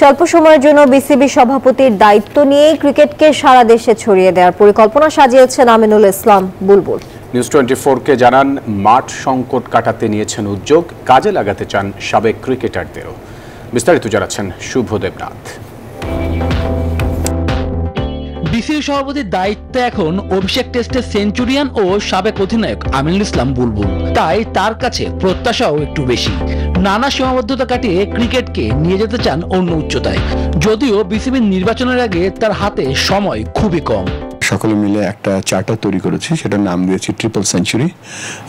স্বল্প সময়ের জন্য বিসিবি সভাপতির দায়িত্ব নিয়ে ক্রিকেটকে সারা দেশে ছড়িয়ে দেওয়ার পরিকল্পনা সাজিয়েছেন আমিনুল ইসলাম বুলবুল। নিউজ 24-কে জানান, মাঠ সংকট কাটাতে নিয়েছেন উদ্যোগ, কাজে লাগাতে চান সাবেক ক্রিকেটারদেরও। বিস্তারিত জানাচ্ছেন শুভ দেবনাথ। বিসিবি সভাপতির দায়িত্বে এখন অভিষেক টেস্টের সেঞ্চুরিয়ান ও সাবেক অধিনায়ক আমিনুল ইসলাম বুলবুল, তাই তার কাছে প্রত্যাশাও একটু বেশি। নানা সীমাবদ্ধতা কাটিয়ে ক্রিকেটকে নিয়ে যেতে চান অন্য উচ্চতায়, যদিও বিসিবির নির্বাচনের আগে তার হাতে সময় খুবই কম। সকলে মিলে একটা চার্টার তৈরি করেছি, সেটার নাম দিয়েছি ট্রিপল সেঞ্চুরি।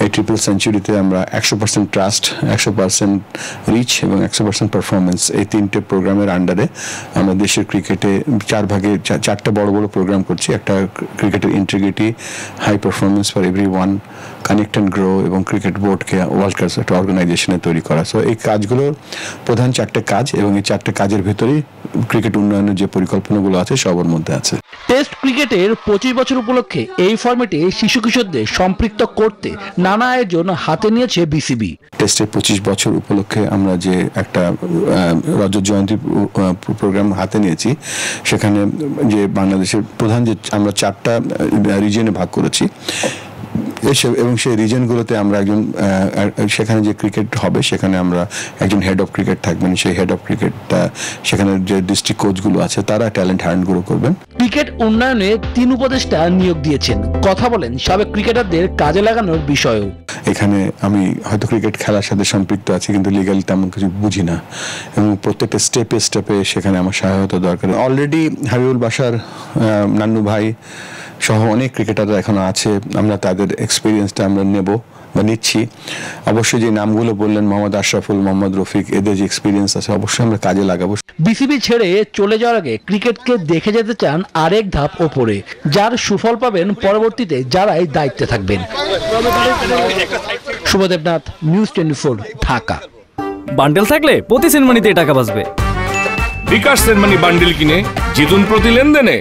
এই ট্রিপল সেঞ্চুরিতে আমরা 100% ট্রাস্ট, 100% রিচ এবং 100% পারফরমেন্স, এই তিনটে প্রোগ্রামের আন্ডারে আমরা দেশের ক্রিকেটে চারটা বড় বড় প্রোগ্রাম করছি। একটা ক্রিকেটের integrity, high performance for everyone, connect and grow এবং ক্রিকেট বোর্ডকে ওয়ার্ল্ড ক্লাস একটা অর্গানাইজেশনে তৈরি করা। সো এই কাজগুলোর প্রধান চারটে কাজ, এবং এই চারটে কাজের ভেতরেই ক্রিকেট উন্নয়নের যে পরিকল্পনাগুলো আছে সবার মধ্যে আছে। টেস্ট ক্রিকেটের 25 বছর উপলক্ষে এই ফরম্যাটে শিশু কিশোরদের সম্পৃক্ত করতে নানা আয়োজন হাতে নিয়েছে বিসিবি। টেস্টের 25 বছর উপলক্ষে আমরা যে একটা রজত জয়ন্তী প্রোগ্রাম হাতে নিয়েছি, সেখানে যে বাংলাদেশের প্রধান যে আমরা 4টা রিজিয়নে ভাগ করেছি, এবং সেই রিজনগুলোতে আমরা একজন, সেখানে যে ক্রিকেট হবে সেখানে আমরা একজন হেড অফ ক্রিকেট থাকবেন। সেই হেড অফ ক্রিকেটটা সেখানে যে ডিস্ট্রিক্ট কোচগুলো আছে তারা ট্যালেন্ট হান্ট গ্রো করবেন। ক্রিকেট উন্নয়নে 3 উপদেষ্টা নিয়োগ দিয়েছেন, কথা বলেন সাবেক ক্রিকেটারদের কাজে লাগানোর বিষয়েও। এখানে আমি হয়তো ক্রিকেট খেলার সাথে সম্পৃক্ত আছি, কিন্তু লিগালি তেমন কিছু বুঝি না, এবং প্রত্যেকটা স্টেপে সেখানে আমার সহায়তা দরকার। অলরেডি হাবিবুল বাশার, নান্নু ভাই সহ অনেক ক্রিকেটাররা এখনো আছে, আমরা তাদের এক্সপিরিয়েন্সটা আমরা নেব বা নিচ্ছি। অবশ্যই যে নামগুলো বললেন, মোহাম্মদ আশরাফুল, মোহাম্মদ রফিক, এদের যে এক্সপিরিয়েন্স আছে অবশ্যই আমরা কাজে লাগাবো। বিসিবি ছেড়ে চলে যাওয়ার আগে ক্রিকেটকে দেখে যেতে চান আরেক ধাপ ওপরে, যার সুফল পাবেন পরবর্তীতে যারাই দায়িত্বে থাকবেন। শুভ দেবনাথ, নিউজ 24, ঢাকা। বান্ডেল থাকলে প্রতি সেনমানিতে টাকা বাঁচবে। বিকাশ সেনমানি বান্ডেল কিনে জিতুন প্রতি লেনদেনে।